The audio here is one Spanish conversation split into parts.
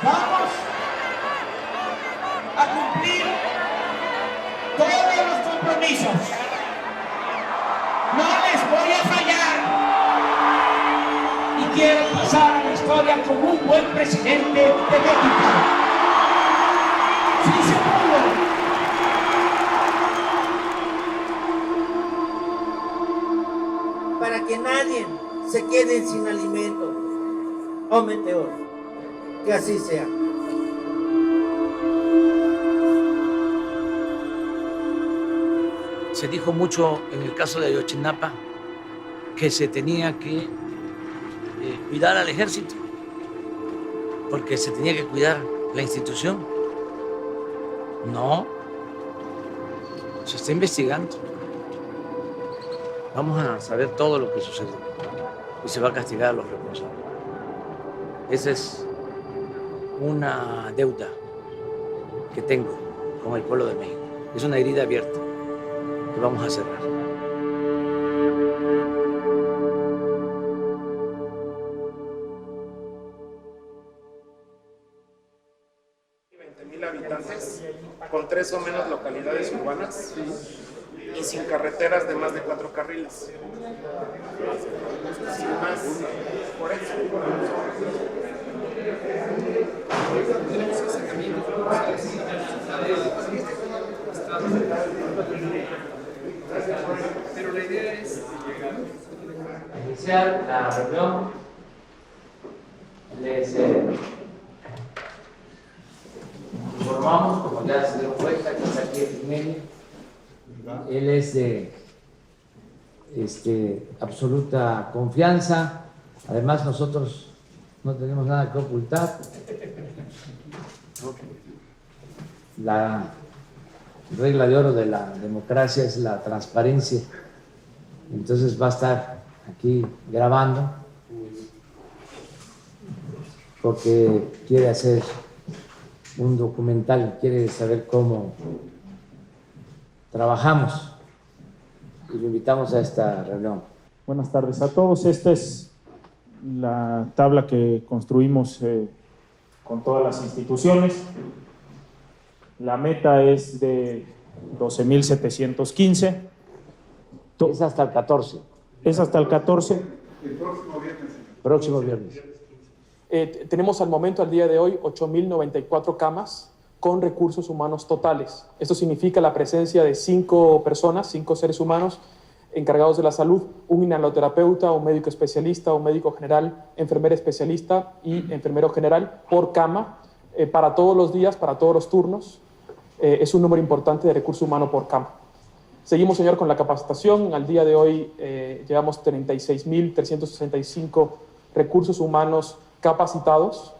Vamos a cumplir todos los compromisos. No les voy a fallar. Y quiero pasar a la historia como un buen presidente de México. ¡Sí se pudo! Para que nadie se quede sin alimento o meteor. Que así sea. Se dijo mucho en el caso de Ayotzinapa que se tenía que cuidar al ejército, porque se tenía que cuidar la institución. No, se está investigando. Vamos a saber todo lo que sucedió y se va a castigar a los responsables. Esa es una deuda que tengo con el pueblo de México. Es una herida abierta que vamos a cerrar. Habitantes, con 3 o menos localidades urbanas y sin carreteras de más de 4 carriles. Sin más, por eso. Pero la idea es iniciar la reunión. Les informamos, como ya se dieron cuenta, que está aquí en medio. Él es de absoluta confianza. Además, nosotros no tenemos nada que ocultar. La regla de oro de la democracia es la transparencia. Entonces va a estar aquí grabando porque quiere hacer un documental, quiere saber cómo trabajamos y lo invitamos a esta reunión. Buenas tardes a todos. Esta es la tabla que construimos con todas las instituciones. La meta es de 12,715. Es hasta el 14. Es hasta el 14. El próximo viernes. Próximo viernes. Tenemos al momento, al día de hoy, 8,094 camas con recursos humanos totales. Esto significa la presencia de 5 personas, 5 seres humanos encargados de la salud, un inhaloterapeuta, un médico especialista, un médico general, enfermera especialista y enfermero general por cama para todos los días, para todos los turnos. Es un número importante de recurso humano por cama. Seguimos, señor, con la capacitación. Al día de hoy llevamos 36,365 recursos humanos capacitados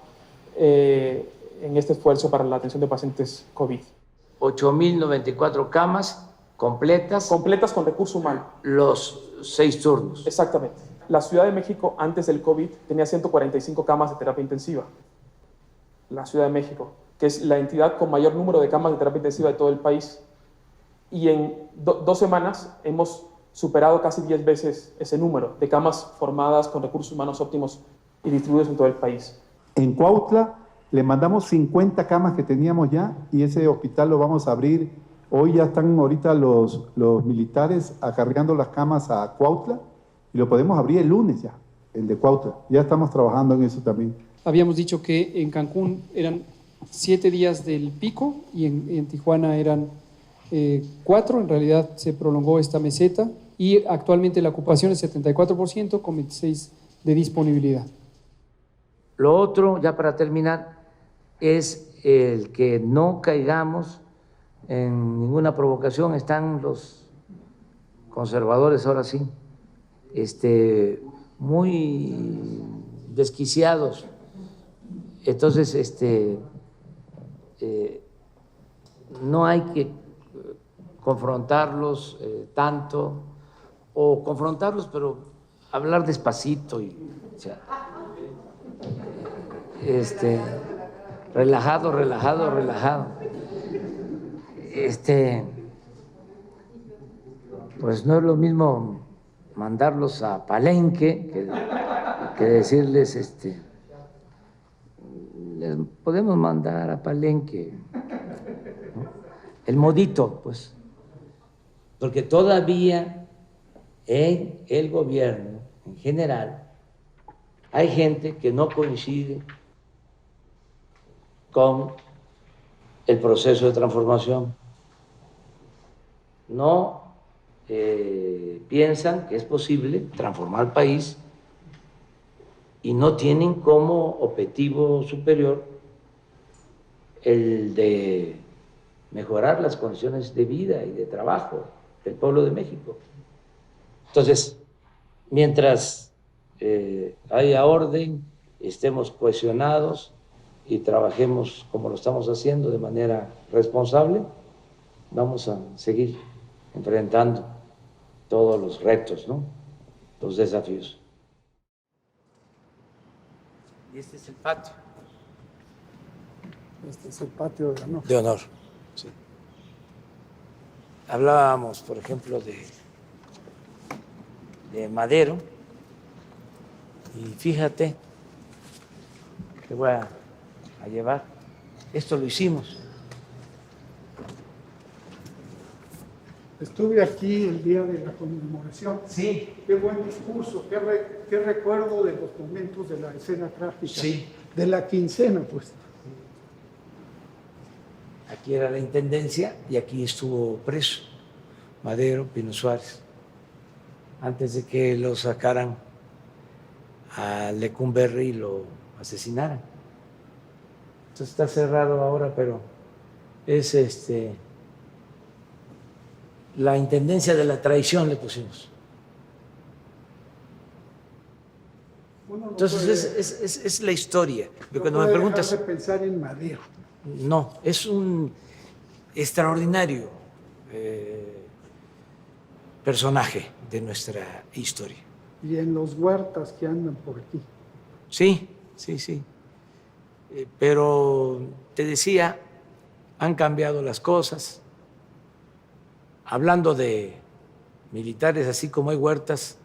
en este esfuerzo para la atención de pacientes COVID. 8,094 camas completas. Completas con recurso humano. Los 6 turnos. Exactamente. La Ciudad de México, antes del COVID, tenía 145 camas de terapia intensiva. La Ciudad de México, que es la entidad con mayor número de camas de terapia intensiva de todo el país. Y en 2 semanas hemos superado casi 10 veces ese número de camas formadas con recursos humanos óptimos y distribuidos en todo el país. En Cuautla le mandamos 50 camas que teníamos ya y ese hospital lo vamos a abrir. Hoy ya están ahorita los militares acarreando las camas a Cuautla y lo podemos abrir el lunes ya, el de Cuautla. Ya estamos trabajando en eso también. Habíamos dicho que en Cancún eran 7 días del pico y en Tijuana eran 4. En realidad se prolongó esta meseta y actualmente la ocupación es 74% con 26% de disponibilidad. Lo otro, ya para terminar, es el que no caigamos en ninguna provocación. Están los conservadores ahora sí, muy desquiciados. Entonces, no hay que confrontarlos tanto, o confrontarlos, pero hablar despacito y, o sea, relajado. Pues no es lo mismo mandarlos a Palenque que decirles les podemos mandar a Palenque, ¿no? El modito, pues, porque todavía en el gobierno en general hay gente que no coincide con el proceso de transformación. No piensan que es posible transformar el país y no tienen como objetivo superior el de mejorar las condiciones de vida y de trabajo del pueblo de México. Entonces, mientras haya orden, estemos cohesionados y trabajemos como lo estamos haciendo de manera responsable, vamos a seguir enfrentando todos los retos, ¿no? Los desafíos. Y este es el patio. Este es el patio de honor. De honor, sí. Hablábamos, por ejemplo, de Madero, y fíjate, te voy a llevar, esto lo hicimos. Estuve aquí el día de la conmemoración. Sí. Qué buen discurso, qué recuerdo de los momentos de la escena trágica. Sí. De la quincena, pues. Aquí era la intendencia y aquí estuvo preso Madero, Pino Suárez, antes de que lo sacaran a Lecumberri y lo asesinaran. Entonces está cerrado ahora, pero es la intendencia de la traición le pusimos. Uno Entonces es la historia. no Cuando me puede preguntas, dejar de pensar en Madero. no, es un extraordinario personaje de nuestra historia. Y en los huertas que andan por aquí. Sí, sí, sí. Pero te decía, han cambiado las cosas. Hablando de militares, así como hay Huertas,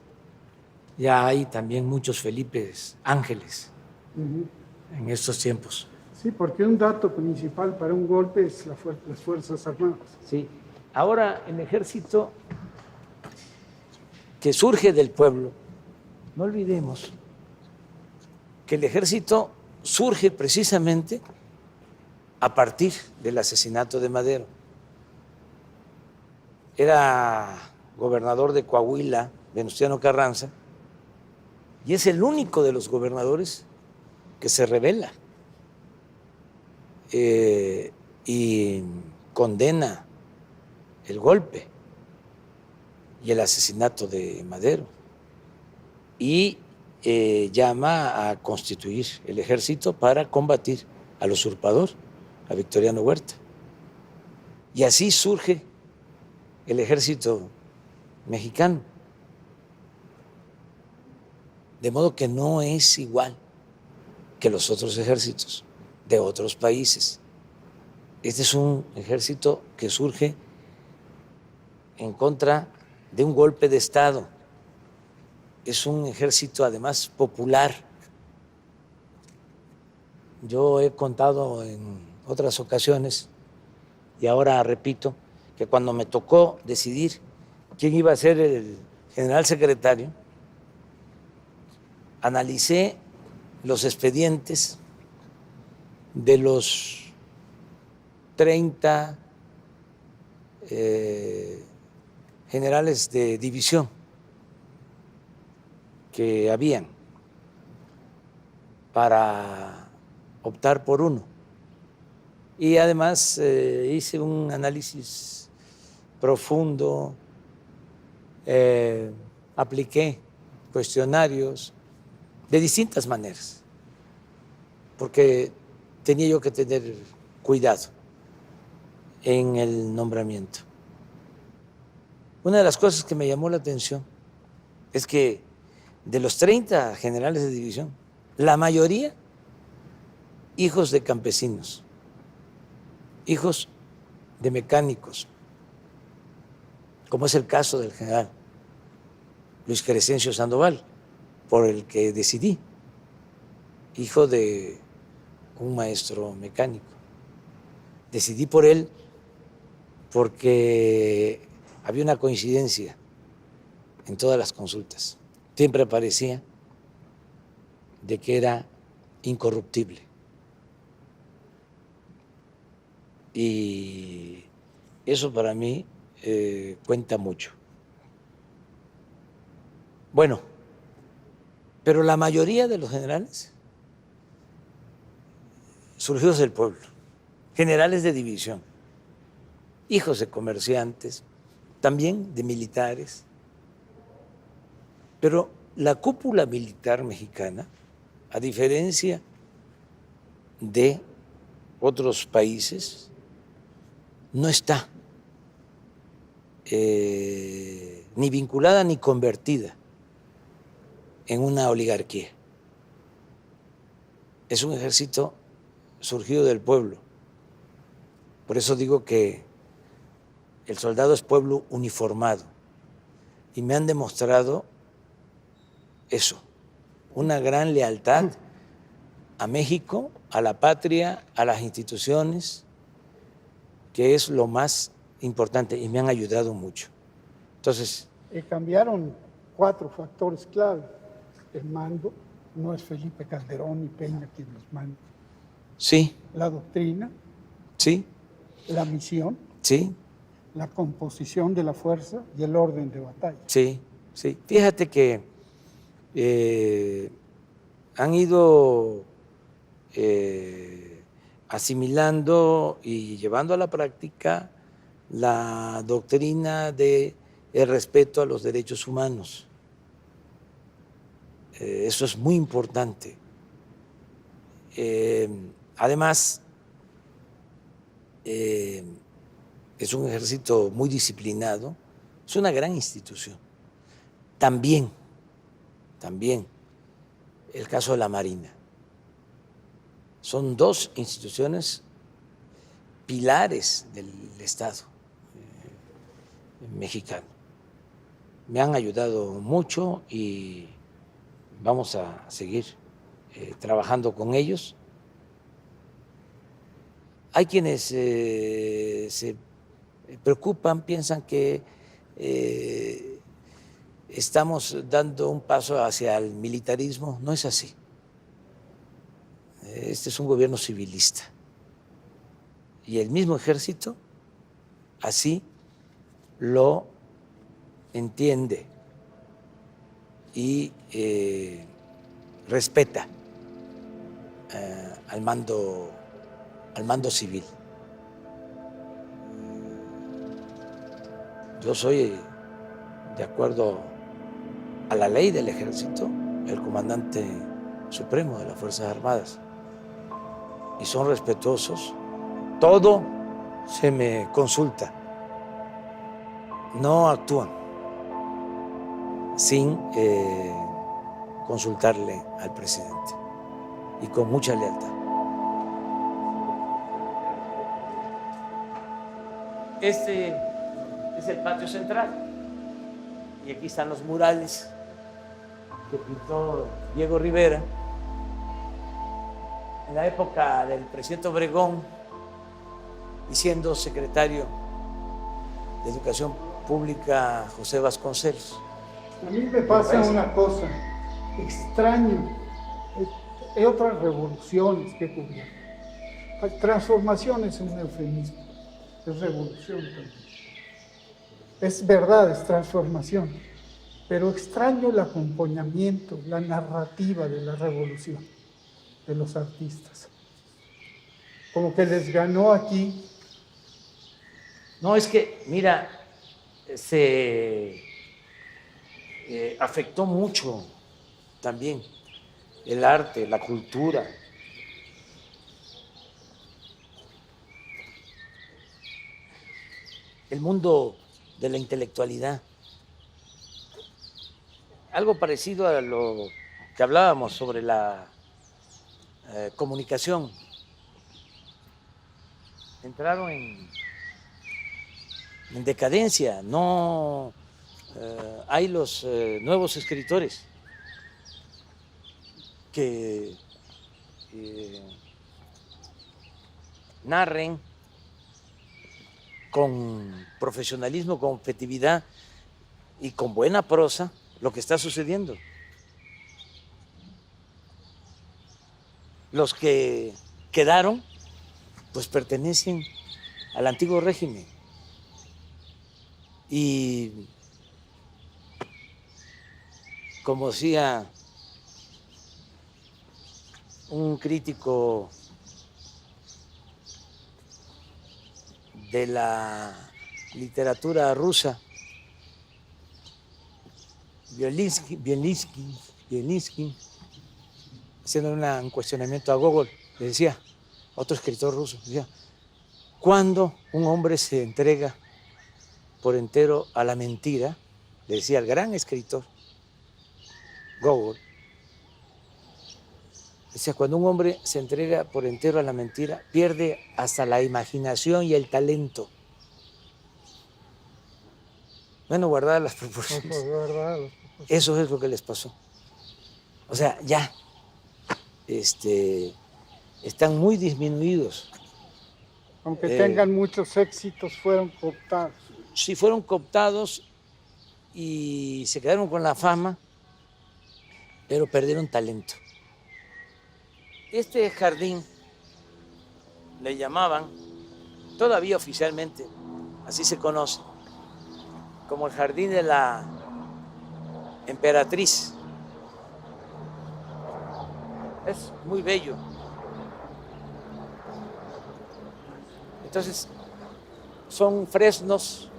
ya hay también muchos Felipes Ángeles en estos tiempos. Sí, porque un dato principal para un golpe es las Fuerzas Armadas. Sí. Ahora el ejército que surge del pueblo, no olvidemos que el ejército surge precisamente a partir del asesinato de Madero. Era gobernador de Coahuila, Venustiano Carranza, y es el único de los gobernadores que se rebela y condena el golpe y el asesinato de Madero y llama a constituir el ejército para combatir al usurpador, a Victoriano Huerta. Y así surge el ejército mexicano. De modo que no es igual que los otros ejércitos de otros países. Este es un ejército que surge en contra de un golpe de Estado. Es un ejército además popular. Yo he contado en otras ocasiones y ahora repito que cuando me tocó decidir quién iba a ser el general secretario, analicé los expedientes de los 30 generales de división que habían para optar por uno. Y además hice un análisis profundo, apliqué cuestionarios de distintas maneras, porque tenía yo que tener cuidado en el nombramiento. Una de las cosas que me llamó la atención es que de los 30 generales de división, la mayoría hijos de campesinos, hijos de mecánicos, como es el caso del general Luis Crescencio Sandoval, por el que decidí, hijo de un maestro mecánico. Decidí por él porque había una coincidencia en todas las consultas. Siempre parecía de que era incorruptible. Y eso para mí cuenta mucho. Bueno, pero la mayoría de los generales surgidos del pueblo, generales de división, hijos de comerciantes, también de militares. Pero la cúpula militar mexicana, a diferencia de otros países, no está ni vinculada ni convertida en una oligarquía. Es un ejército surgido del pueblo. Por eso digo que el soldado es pueblo uniformado. Y me han demostrado eso, una gran lealtad a México, a la patria, a las instituciones, que es lo más importante, y me han ayudado mucho. Entonces, cambiaron 4 factores clave. El mando, no es Felipe Calderón ni Peña quien los manda. sí, La doctrina, sí, la misión, sí, la composición de la fuerza y el orden de batalla. sí, sí. Fíjate que han ido asimilando y llevando a la práctica la doctrina de el respeto a los derechos humanos. Eso es muy importante. Además, es un ejército muy disciplinado, es una gran institución. También el caso de la Marina. Son 2 instituciones pilares del Estado mexicano. Me han ayudado mucho y vamos a seguir trabajando con ellos. Hay quienes se preocupan, piensan que estamos dando un paso hacia el militarismo. No es así. Este es un gobierno civilista. Y el mismo ejército así lo entiende y respeta al mando civil. Yo soy, de acuerdo a la ley del ejército, el comandante supremo de las Fuerzas Armadas, y son respetuosos. Todo se me consulta. No actúan sin consultarle al presidente, y con mucha lealtad. Este es el patio central y aquí están los murales que pintó Diego Rivera en la época del presidente Obregón, y siendo secretario de Educación Pública José Vasconcelos. A mí me pasa una cosa extraño. Hay otras revoluciones que ocurrieron. Hay transformaciones, es un eufemismo. Es revolución también. Es verdad, es transformación. Pero extraño el acompañamiento, la narrativa de la revolución de los artistas. Como que les ganó aquí. No, es que, mira, se afectó mucho también el arte, la cultura. El mundo de la intelectualidad. Algo parecido a lo que hablábamos sobre la comunicación. Entraron en decadencia, no hay los nuevos escritores que narren con profesionalismo, con objetividad y con buena prosa lo que está sucediendo. Los que quedaron, pues pertenecen al antiguo régimen. Y como decía un crítico de la literatura rusa, Bielinsky, haciendo un cuestionamiento a Gogol, le decía, otro escritor ruso, decía, ¿cuándo un hombre se entrega por entero a la mentira? Le decía al gran escritor Gogol, decía, cuando un hombre se entrega por entero a la mentira, pierde hasta la imaginación y el talento. Bueno, guardadas las proporciones. Eso es lo que les pasó. O sea, ya están muy disminuidos. Aunque tengan muchos éxitos, fueron cooptados. Sí, fueron cooptados y se quedaron con la fama, pero perdieron talento. Este jardín le llamaban, todavía oficialmente, así se conoce, como el jardín de la emperatriz. Es muy bello. Entonces, son fresnos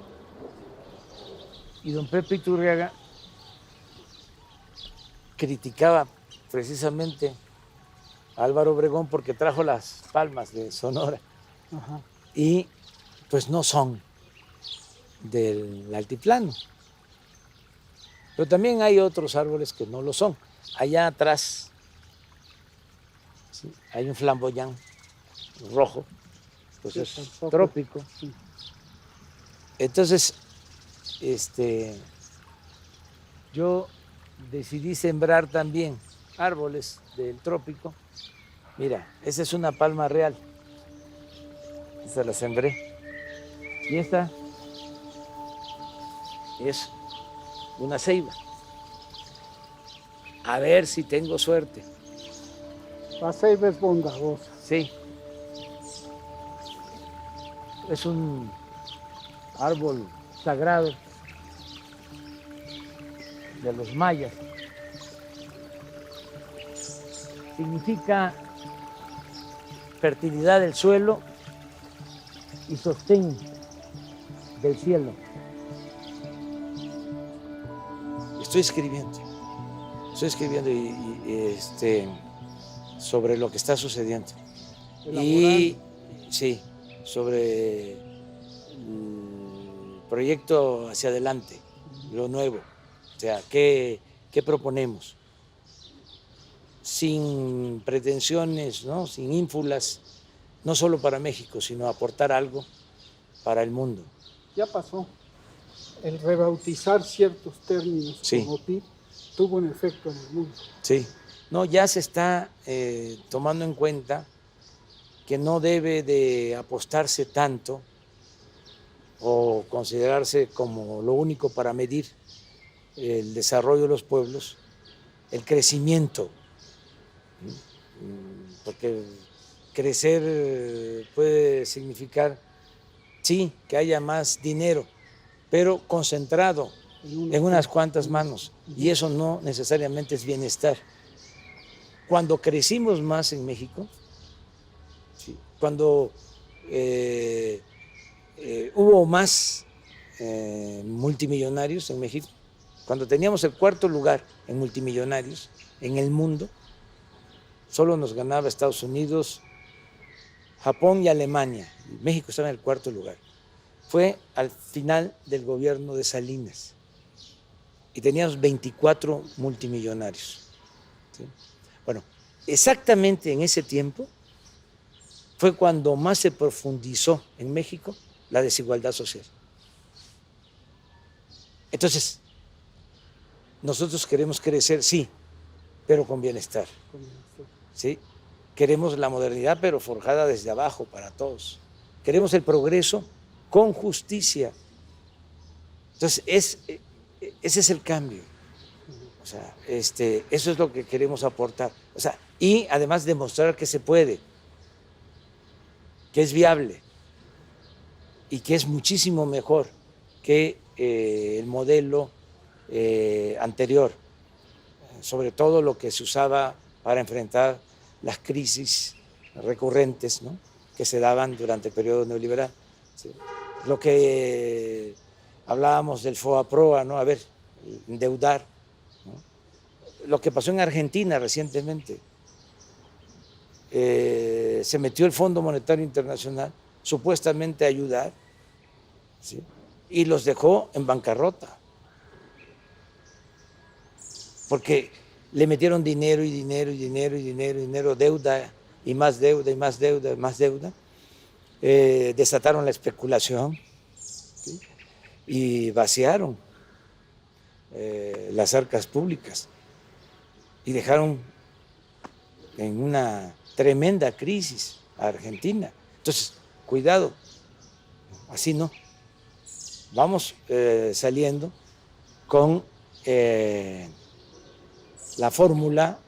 y don Pepe Iturriaga criticaba precisamente a Álvaro Obregón porque trajo las palmas de Sonora. Ajá. Y pues no son del altiplano. Pero también hay otros árboles que no lo son. Allá atrás ¿sí? Hay un flamboyán rojo, pues es trópico. Sí. Entonces, yo decidí sembrar también árboles del trópico. Mira, esa es una palma real. Esa la sembré. Y esta es una ceiba. A ver si tengo suerte. La ceiba es bondadosa. Sí. Es un árbol sagrado de los mayas. Significa fertilidad del suelo y sostén del cielo. Estoy escribiendo sobre lo que está sucediendo. Y sí, sobre el proyecto hacia adelante, lo nuevo. O sea, ¿qué proponemos? Sin pretensiones, ¿no? Sin ínfulas, no solo para México, sino aportar algo para el mundo. Ya pasó. El rebautizar ciertos términos Sí. como PIB tuvo un efecto en el mundo. Sí, no, ya se está tomando en cuenta que no debe de apostarse tanto o considerarse como lo único para medir el desarrollo de los pueblos, el crecimiento, porque crecer puede significar, sí, que haya más dinero, pero concentrado en unas cuantas manos, y eso no necesariamente es bienestar. Cuando crecimos más en México, ¿sí? Cuando hubo más multimillonarios en México, cuando teníamos el cuarto lugar en multimillonarios en el mundo, solo nos ganaba Estados Unidos, Japón y Alemania. México estaba en el cuarto lugar. Fue al final del gobierno de Salinas y teníamos 24 multimillonarios. ¿Sí? Bueno, exactamente en ese tiempo fue cuando más se profundizó en México la desigualdad social. Entonces, nosotros queremos crecer, sí, pero con bienestar. ¿Sí? Queremos la modernidad, pero forjada desde abajo para todos. Queremos el progreso con justicia. Entonces, ese es el cambio. O sea, eso es lo que queremos aportar. O sea, y además demostrar que se puede, que es viable y que es muchísimo mejor que el modelo anterior, sobre todo lo que se usaba para enfrentar las crisis recurrentes, ¿no?, que se daban durante el periodo neoliberal. ¿Sí? Lo que hablábamos del FOA-PROA, ¿no? A ver, endeudar, ¿no? Lo que pasó en Argentina recientemente. Se metió el Fondo Monetario Internacional supuestamente a ayudar, ¿sí?, y los dejó en bancarrota, porque le metieron dinero y dinero y dinero y dinero y dinero, deuda y más deuda y más deuda y más deuda, desataron la especulación, ¿sí?, y vaciaron las arcas públicas y dejaron en una tremenda crisis a Argentina. Entonces, cuidado, así no. Vamos saliendo con la fórmula,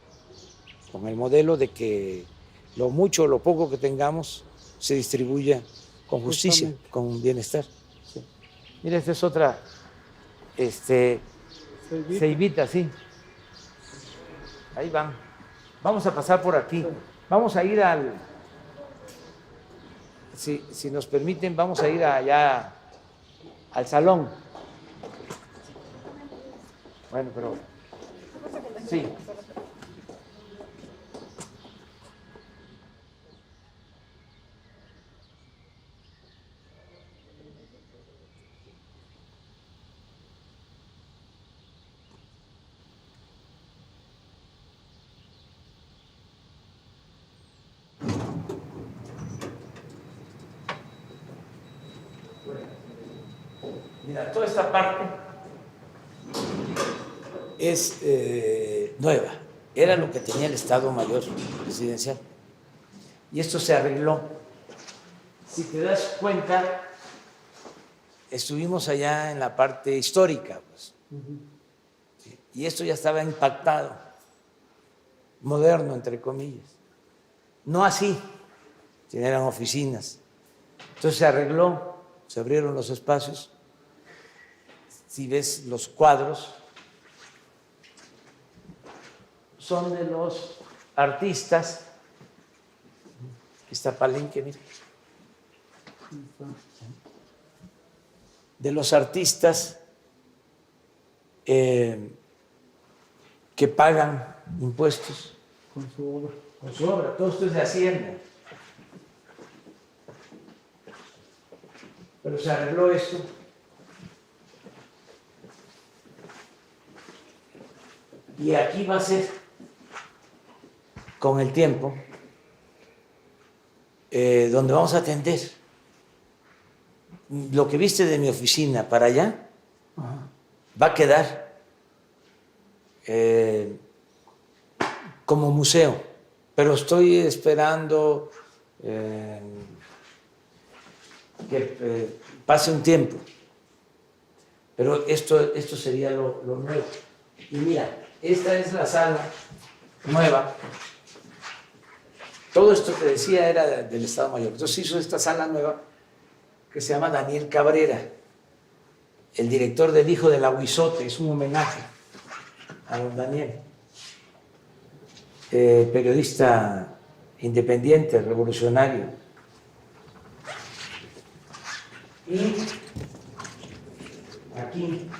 con el modelo de que lo mucho o lo poco que tengamos se distribuya con justicia, con bienestar. Sí. Mira, esta es otra ceibita, sí. Ahí van. Vamos a pasar por aquí. Vamos a ir si nos permiten, vamos a ir allá al salón. Bueno, pero sí. Mira, toda esta parte es nueva, era lo que tenía el Estado Mayor Presidencial y esto se arregló. Si te das cuenta, estuvimos allá en la parte histórica, pues, ¿sí?, y esto ya estaba impactado, moderno, entre comillas, no así, eran oficinas. Entonces se arregló, se abrieron los espacios. Si ves los cuadros, son de los artistas. Aquí está Palenque, mira. De los artistas que pagan impuestos Con su obra. con su obra. Todo esto es de Hacienda. Pero se arregló esto. Y aquí va a ser, con el tiempo, donde vamos a atender. Lo que viste de mi oficina para allá va a quedar como museo, pero estoy esperando que pase un tiempo. Pero esto sería lo nuevo. Y mira, esta es la sala nueva. Todo esto que decía era del Estado Mayor. Entonces hizo esta sala nueva que se llama Daniel Cabrera, el director del Hijo del Aguizote. Es un homenaje a don Daniel, periodista independiente, revolucionario. Y aquí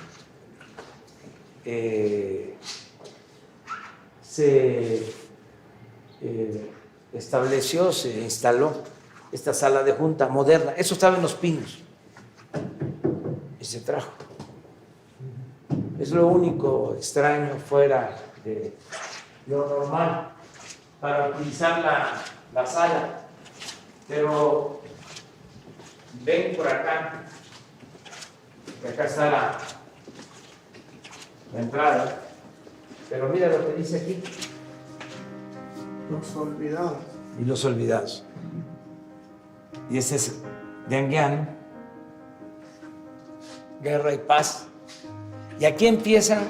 se estableció, se instaló esta sala de junta moderna. Eso estaba en Los Pinos y se trajo. Es lo único extraño fuera de lo normal para utilizar la sala. Pero ven por acá, que acá está la entrada. Pero mira lo que dice aquí. Los olvidados. y los olvidados. Y ese es de Anguiano, Guerra y Paz. Y aquí empiezan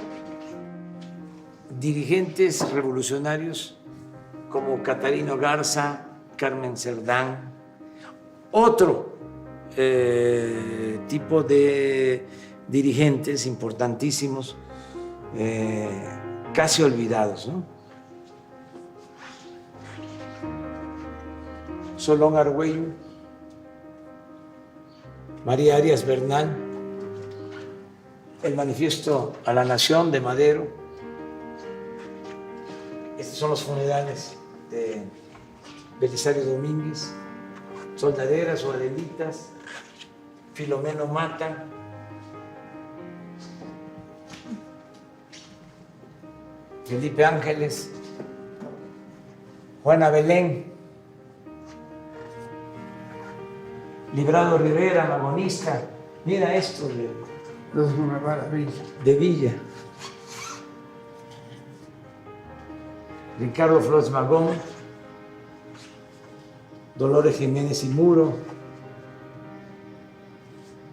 dirigentes revolucionarios como Catarino Garza, Carmen Cerdán, otro tipo de dirigentes importantísimos, casi olvidados, ¿no? Solón Argüello, María Arias Bernal, el Manifiesto a la Nación de Madero. Estos son los funerales de Belisario Domínguez, Soldaderas o Adelitas, Filomeno Mata, Felipe Ángeles, Juana Belén, Librado Rivera, magonista. Mira esto de Villa. Ricardo Flores Magón, Dolores Jiménez y Muro,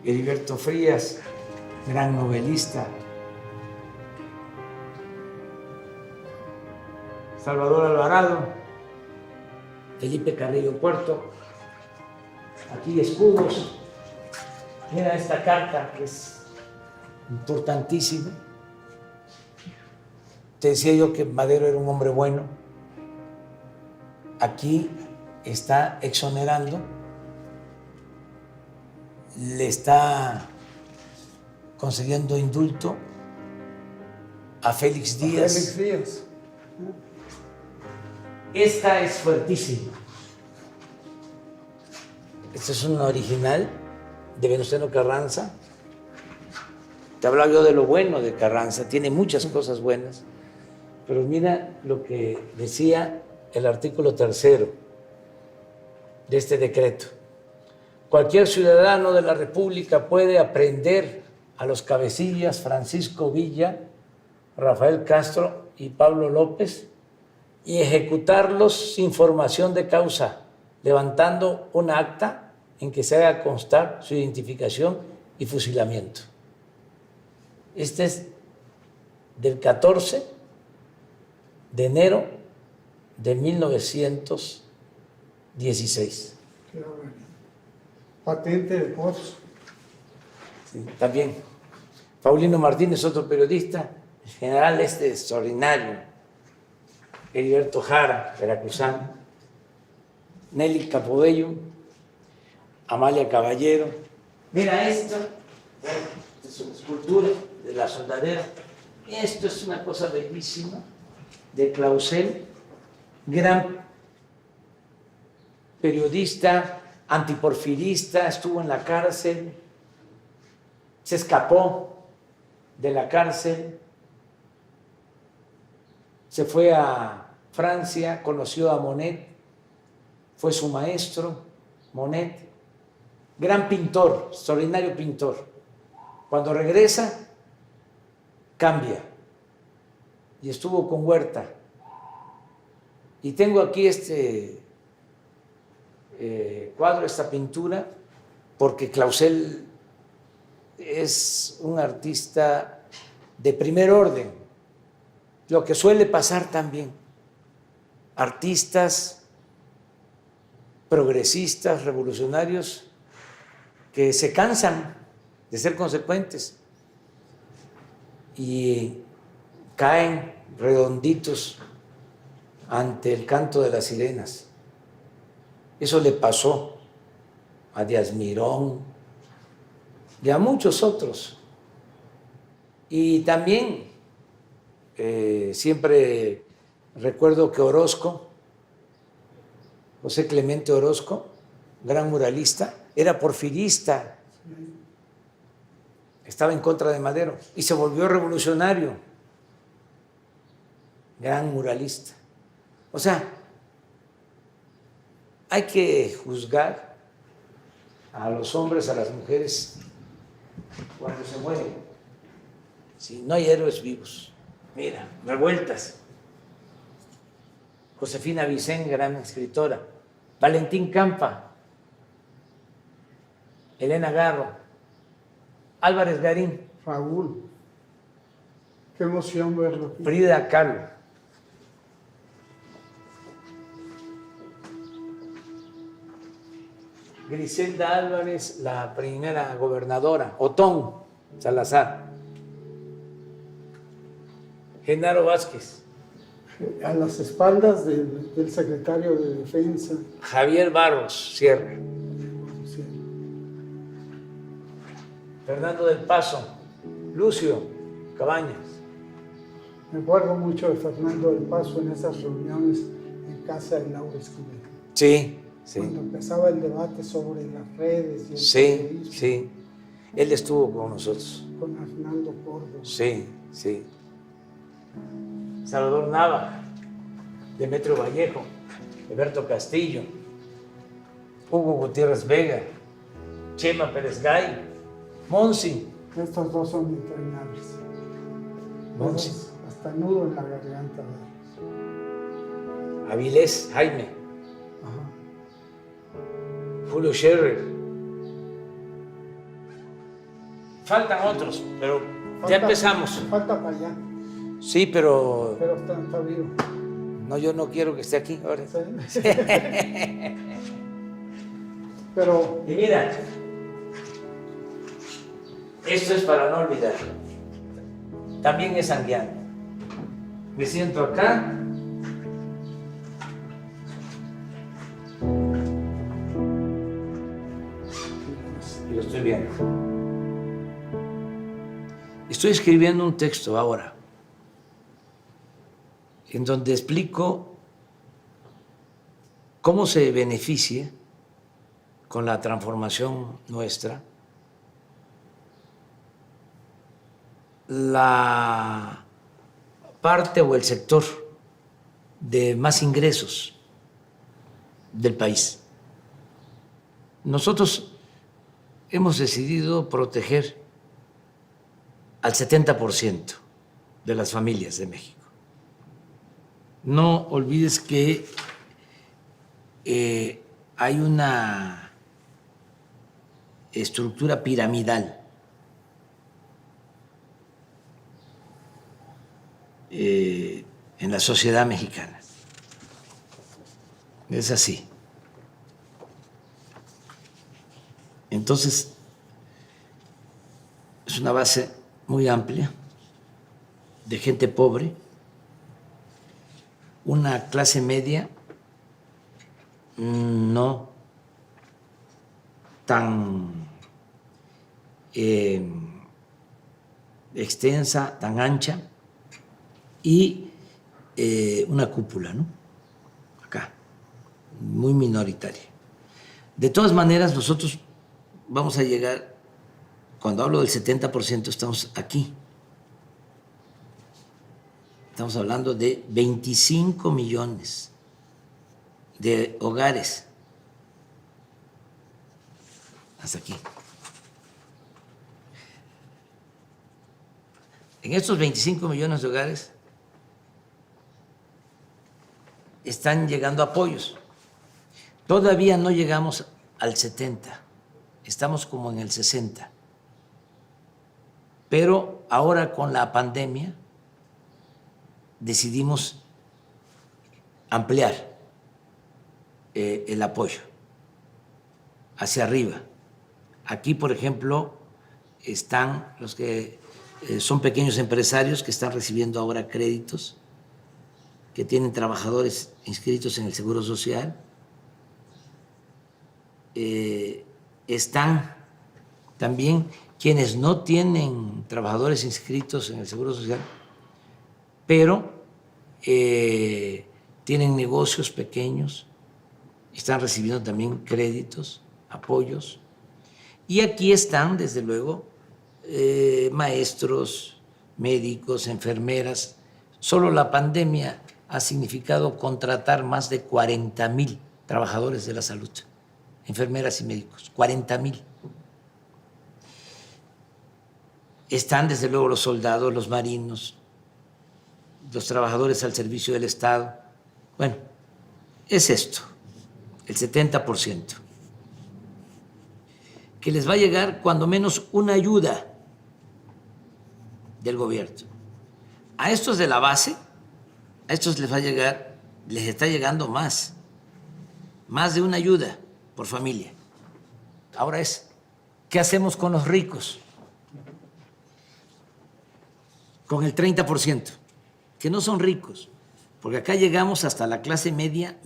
Heriberto Frías, gran novelista, Salvador Alvarado, Felipe Carrillo Puerto, aquí escudos. Mira esta carta que es importantísima. Te decía yo que Madero era un hombre bueno. Aquí está exonerando, le está concediendo indulto a Félix Díaz. Esta es fuertísima. Esta es una original de Venustiano Carranza. Te hablaba yo de lo bueno de Carranza, tiene muchas cosas buenas, pero mira lo que decía el artículo 3 de este decreto. Cualquier ciudadano de la República puede aprehender a los cabecillas Francisco Villa, Rafael Castro y Pablo López y ejecutarlos sin formación de causa, levantando un acta en que se haga constar su identificación y fusilamiento. Este es del 14 de enero de 1916. Patente de Pozo. Sí, también. Paulino Martínez, otro periodista, el general extraordinario, Heriberto Jara, veracruzano, Nelly Capobello, Amalia Caballero. Mira esto, es una escultura de la soldadera. Esto es una cosa bellísima de Clausel, gran periodista, antiporfirista, estuvo en la cárcel, se escapó de la cárcel, se fue a Francia, conoció a Monet, fue su maestro, Monet, gran pintor, extraordinario pintor. Cuando regresa, cambia y estuvo con Huerta. Y tengo aquí este cuadro, esta pintura, porque Clausel es un artista de primer orden, lo que suele pasar también. Artistas progresistas, revolucionarios, que se cansan de ser consecuentes y caen redonditos ante el canto de las sirenas. Eso le pasó a Díaz Mirón y a muchos otros. Y también siempre recuerdo que Orozco, José Clemente Orozco, gran muralista, era porfirista, estaba en contra de Madero y se volvió revolucionario, gran muralista. O sea, hay que juzgar a los hombres, a las mujeres, cuando se mueren. Si no hay héroes vivos. Mira, revueltas. Josefina Vicén, gran escritora, Valentín Campa, Elena Garro, Álvarez Garín, Raúl, qué emoción verlo aquí. Frida Kahlo. Griselda Álvarez, la primera gobernadora, Otón Salazar, Genaro Vázquez, A las espaldas del secretario de Defensa. Javier Barros Sierra, Sí. Fernando del Paso, Lucio Cabañas, Me acuerdo mucho de Fernando del Paso en esas reuniones en casa de Laura Escobedo. sí, Cuando empezaba el debate sobre las redes y el sí, periodismo, sí. Él estuvo con nosotros. con Arnaldo Córdoba. Sí, sí. Salvador Nava, Demetrio Vallejo, Alberto Castillo, Hugo Gutiérrez Vega, Chema Pérez Gay, Monsi. Estos dos son entrañables. Monsi. Todos, hasta nudo en la garganta. Avilés Jaime, Ajá. Julio Scherer. Faltan otros, pero ya empezamos. Falta para allá, Sí, pero pero está vivo. no, yo no quiero que esté aquí ahora. Sí. Pero Y mira, esto es para no olvidar. También es sanguiano. Me siento acá. Y lo estoy viendo. Estoy escribiendo un texto ahora en donde explico cómo se beneficia con la transformación nuestra la parte o el sector de más ingresos del país. Nosotros hemos decidido proteger al 70% de las familias de México. No olvides que hay una estructura piramidal en la sociedad mexicana. Es así. Entonces, es una base muy amplia de gente pobre, una clase media no tan extensa, tan ancha, y una cúpula, ¿no? Acá, muy minoritaria. De todas maneras, nosotros vamos a llegar, cuando hablo del 70%, estamos aquí. Estamos hablando de 25 millones de hogares. Hasta aquí. En estos 25 millones de hogares están llegando apoyos. Todavía no llegamos al 70, estamos como en el 60. Pero ahora con la pandemia decidimos ampliar el apoyo hacia arriba. Aquí, por ejemplo, están los que son pequeños empresarios que están recibiendo ahora créditos, que tienen trabajadores inscritos en el Seguro Social. Están también quienes no tienen trabajadores inscritos en el Seguro Social, pero tienen negocios pequeños, están recibiendo también créditos, apoyos. Y aquí están, desde luego, maestros, médicos, enfermeras. Solo la pandemia ha significado contratar más de 40,000 trabajadores de la salud, enfermeras y médicos, 40,000. Están, desde luego, los soldados, los marinos, los trabajadores al servicio del Estado. Bueno, es esto, el 70%, que les va a llegar cuando menos una ayuda del gobierno. A estos de la base, a estos les va a llegar, les está llegando más de una ayuda por familia. Ahora es, ¿qué hacemos con los ricos? Con el 30%, que no son ricos, porque acá llegamos hasta la clase media,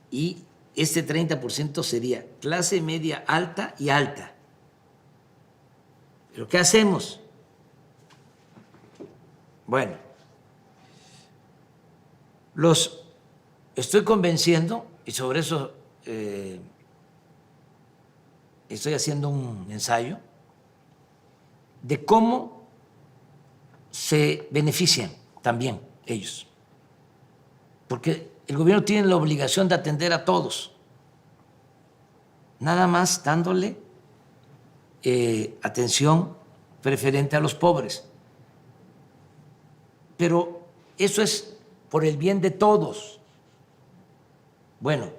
y este 30% sería clase media alta y alta. ¿Pero qué hacemos? Bueno, los estoy convenciendo, y sobre eso estoy haciendo un ensayo, de cómo se benefician también ellos. Porque el gobierno tiene la obligación de atender a todos, nada más dándole atención preferente a los pobres. Pero eso es por el bien de todos. Bueno,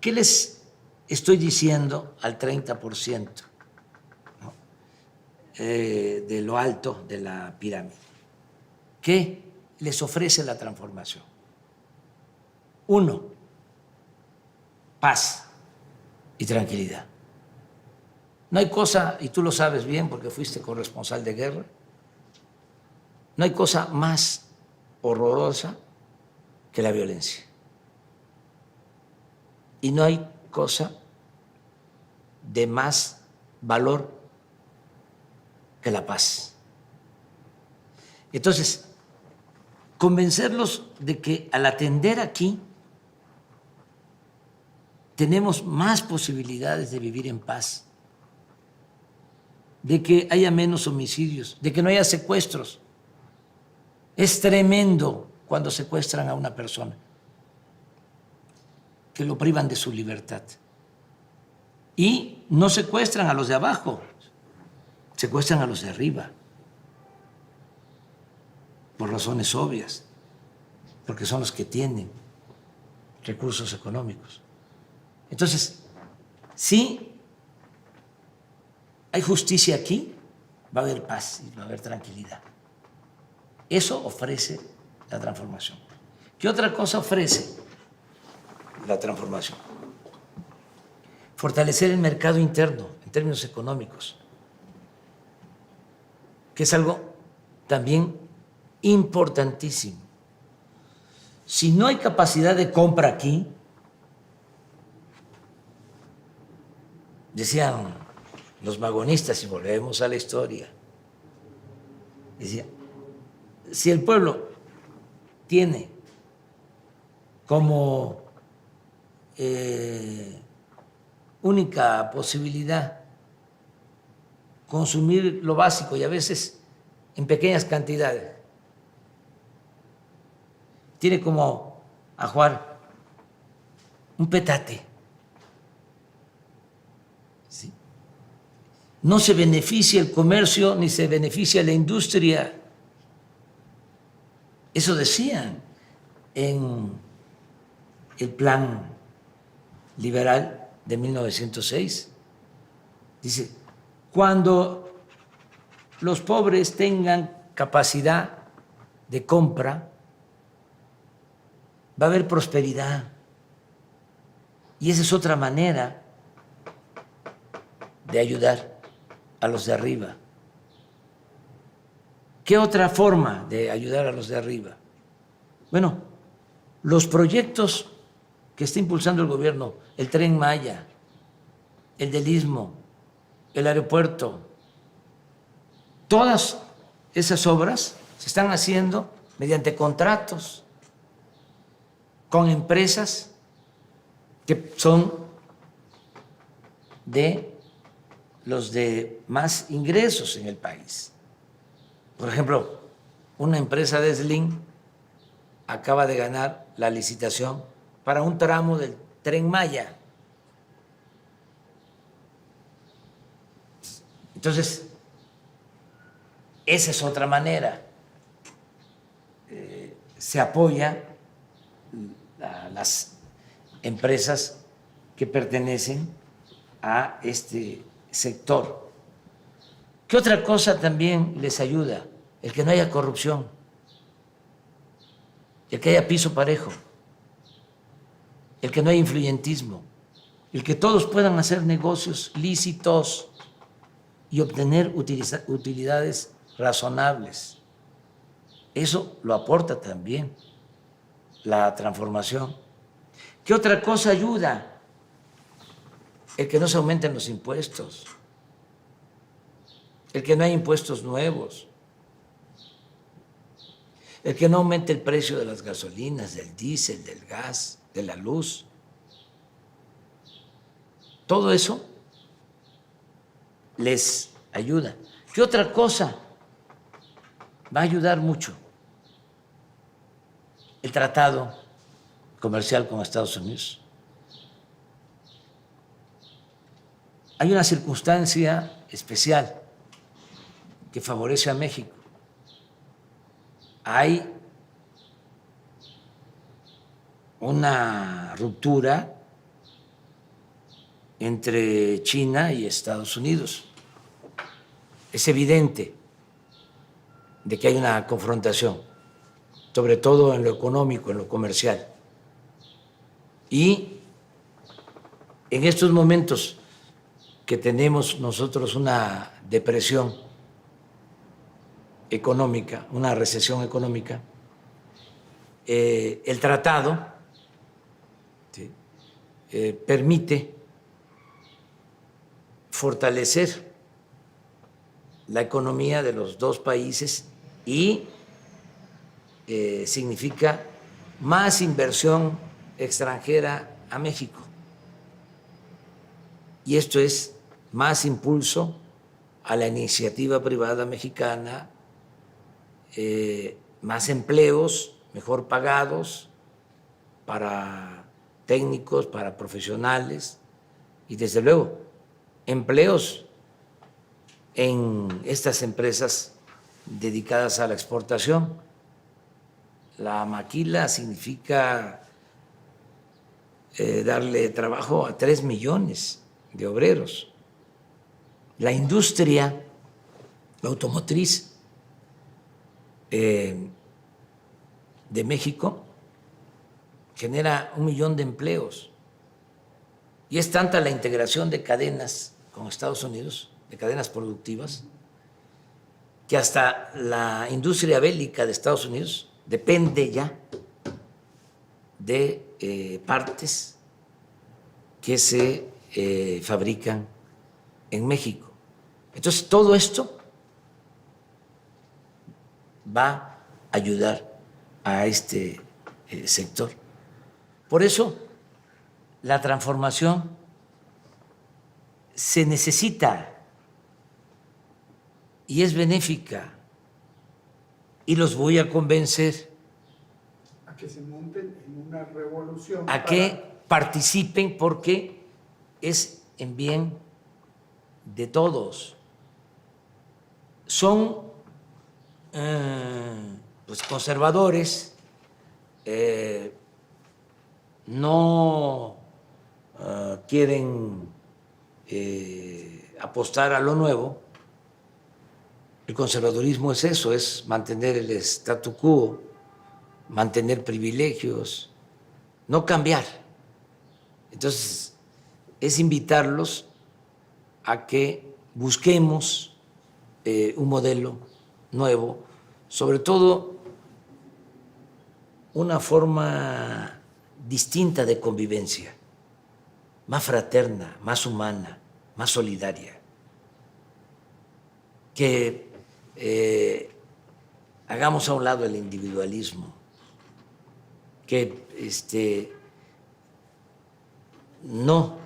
¿qué les estoy diciendo al 30%, ¿no? De lo alto de la pirámide? ¿Qué les ofrece la transformación? 1, paz y tranquilidad. No hay cosa, y tú lo sabes bien porque fuiste corresponsal de guerra, no hay cosa más horrorosa que la violencia. Y no hay cosa de más valor que la paz. Entonces, convencerlos de que al atender aquí tenemos más posibilidades de vivir en paz, de que haya menos homicidios, de que no haya secuestros. Es tremendo cuando secuestran a una persona, que lo privan de su libertad. Y no secuestran a los de abajo, secuestran a los de arriba, por razones obvias, porque son los que tienen recursos económicos. Entonces, si hay justicia aquí, va a haber paz y va a haber tranquilidad. Eso ofrece la transformación. ¿Qué otra cosa ofrece la transformación? Fortalecer el mercado interno en términos económicos, que es algo también importantísimo. Si no hay capacidad de compra aquí, decían los magonistas, y volvemos a la historia, decían, si el pueblo tiene como única posibilidad consumir lo básico y a veces en pequeñas cantidades, tiene como ajuar un petate, ¿sí? No se beneficia el comercio ni se beneficia la industria. Eso decían en el plan liberal de 1906. Dice, cuando los pobres tengan capacidad de compra, va a haber prosperidad. Y esa es otra manera de ayudar a los de arriba. ¿Qué otra forma de ayudar a los de arriba? Bueno, los proyectos que está impulsando el gobierno, el Tren Maya, el del Istmo, el aeropuerto, todas esas obras se están haciendo mediante contratos con empresas que son de los de más ingresos en el país. Por ejemplo, una empresa de Slim acaba de ganar la licitación para un tramo del Tren Maya. Entonces, esa es otra manera. Se apoya las empresas que pertenecen a este sector. ¿Qué otra cosa también les ayuda? El que no haya corrupción, el que haya piso parejo, el que no haya influyentismo, el que todos puedan hacer negocios lícitos y obtener utilidades razonables. Eso lo aporta también la transformación. ¿Qué otra cosa ayuda? El que no se aumenten los impuestos, el que no haya impuestos nuevos, el que no aumente el precio de las gasolinas, del diésel, del gas, de la luz. Todo eso les ayuda. ¿Qué otra cosa va a ayudar mucho? El tratado comercial con Estados Unidos. Hay una circunstancia especial que favorece a México. Hay una ruptura entre China y Estados Unidos. Es evidente de que hay una confrontación, sobre todo en lo económico, en lo comercial. Y en estos momentos que tenemos nosotros una depresión económica, una recesión económica, el tratado permite fortalecer la economía de los dos países y significa más inversión extranjera a México. Y esto es más impulso a la iniciativa privada mexicana, más empleos mejor pagados para técnicos, para profesionales y desde luego empleos en estas empresas dedicadas a la exportación. La maquila significa darle trabajo a 3 millones de obreros. La industria automotriz de México genera 1 millón de empleos y es tanta la integración de cadenas con Estados Unidos, de cadenas productivas, que hasta la industria bélica de Estados Unidos depende ya de partes que se fabrican en México. Entonces, todo esto va a ayudar a este sector. Por eso, la transformación se necesita y es benéfica, y los voy a convencer a que se monten en una revolución, a que participen, porque es en bien de todos. Son pues conservadores, no quieren apostar a lo nuevo. El conservadurismo es eso, es mantener el statu quo, mantener privilegios, no cambiar. Entonces, es invitarlos a que busquemos un modelo nuevo, sobre todo una forma distinta de convivencia, más fraterna, más humana, más solidaria, que hagamos a un lado el individualismo, que no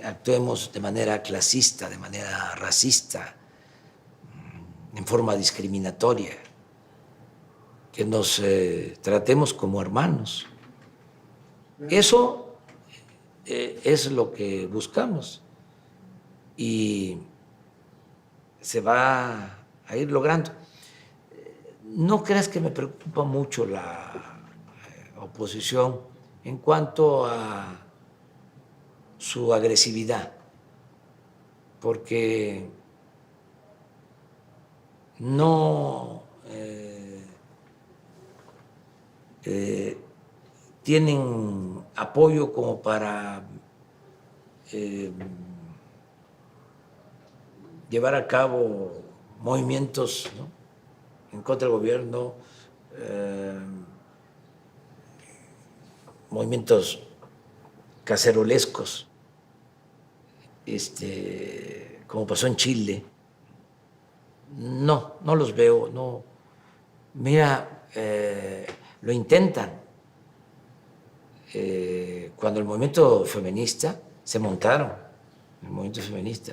actuemos de manera clasista, de manera racista, en forma discriminatoria, que nos tratemos como hermanos. Eso es lo que buscamos y se va a ir logrando. No creas que me preocupa mucho oposición en cuanto a su agresividad, porque no tienen apoyo como para llevar a cabo movimientos, ¿no?, en contra del gobierno, movimientos cacerolescos, como pasó en Chile. No los veo, no. Mira, lo intentan. Cuando el movimiento feminista se montaron, el movimiento feminista,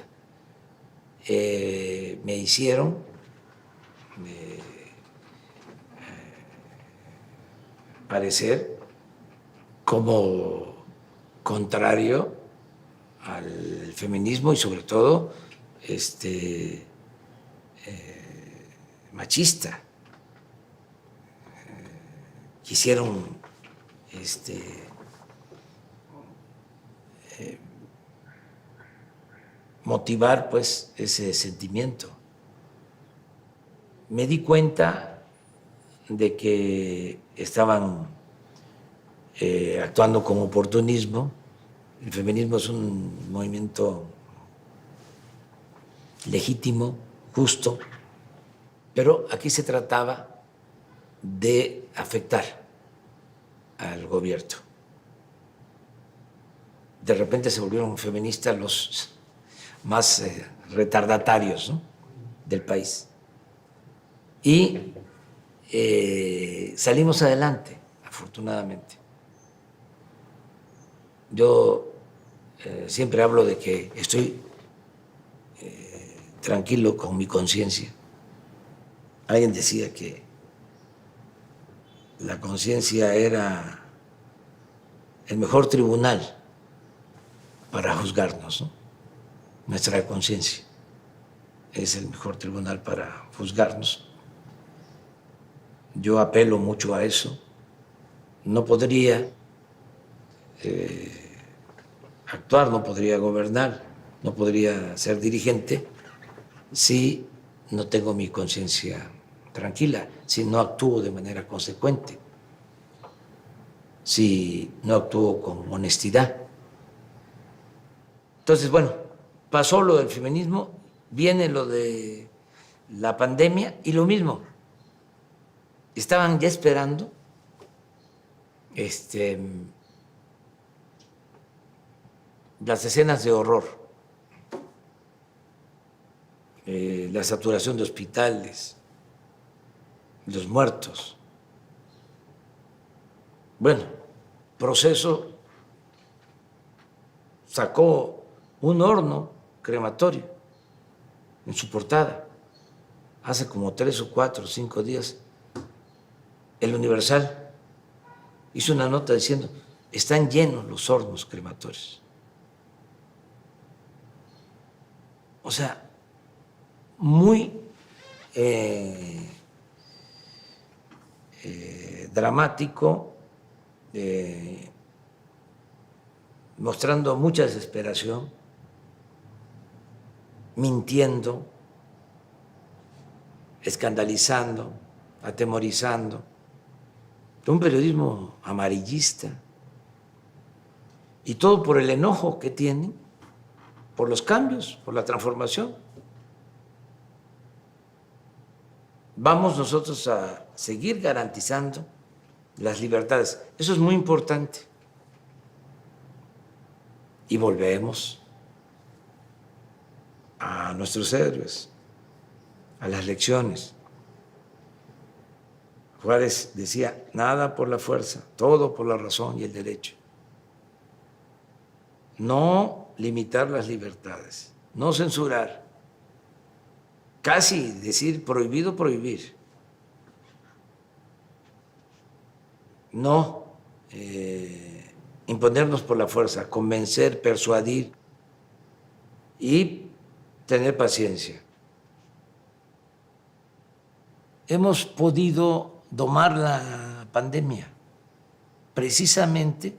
me hicieron parecer como contrario al feminismo y sobre todo machista. Quisieron motivar pues ese sentimiento. Me di cuenta de que estaban actuando con oportunismo. El feminismo es un movimiento legítimo, justo, pero aquí se trataba de afectar al gobierno. De repente se volvieron feministas los más retardatarios, ¿no?, del país. Y salimos adelante, afortunadamente. Yo siempre hablo de que estoy tranquilo con mi conciencia. Alguien decía que la conciencia era el mejor tribunal para juzgarnos, ¿no? Nuestra conciencia es el mejor tribunal para juzgarnos. Yo apelo mucho a eso. No podría actuar, no podría gobernar, no podría ser dirigente si no tengo mi conciencia tranquila, si no actúo de manera consecuente, si no actúo con honestidad. Entonces, bueno, pasó lo del feminismo, viene lo de la pandemia y lo mismo. Estaban ya esperando las escenas de horror, la saturación de hospitales, los muertos. Bueno, Proceso sacó un horno crematorio en su portada hace como 3 o 4 o 5 días. El Universal hizo una nota diciendo: están llenos los hornos crematorios. O sea, muy dramático, mostrando mucha desesperación, mintiendo, escandalizando, atemorizando. Un periodismo amarillista, y todo por el enojo que tienen por los cambios, por la transformación. Vamos nosotros a seguir garantizando las libertades. Eso es muy importante. Y volvemos a nuestros héroes, a las lecciones. Juárez decía: nada por la fuerza, todo por la razón y el derecho. No limitar las libertades, no censurar, casi decir prohibido prohibir, no imponernos por la fuerza, convencer, persuadir y tener paciencia. Hemos podido domar la pandemia, precisamente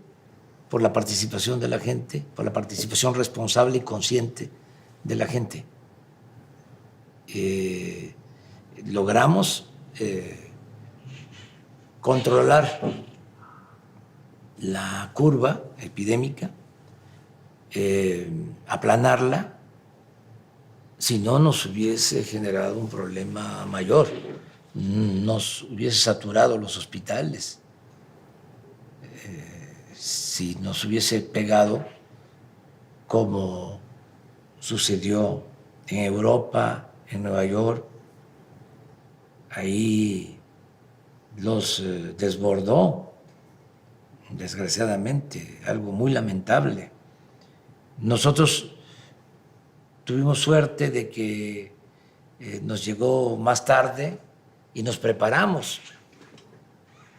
por la participación de la gente, por la participación responsable y consciente de la gente. Logramos controlar la curva epidémica, aplanarla, si no nos hubiese generado un problema mayor, nos hubiese saturado los hospitales, si nos hubiese pegado como sucedió en Europa, en Nueva York, ahí los desbordó, desgraciadamente, algo muy lamentable. Nosotros tuvimos suerte de que nos llegó más tarde y nos preparamos,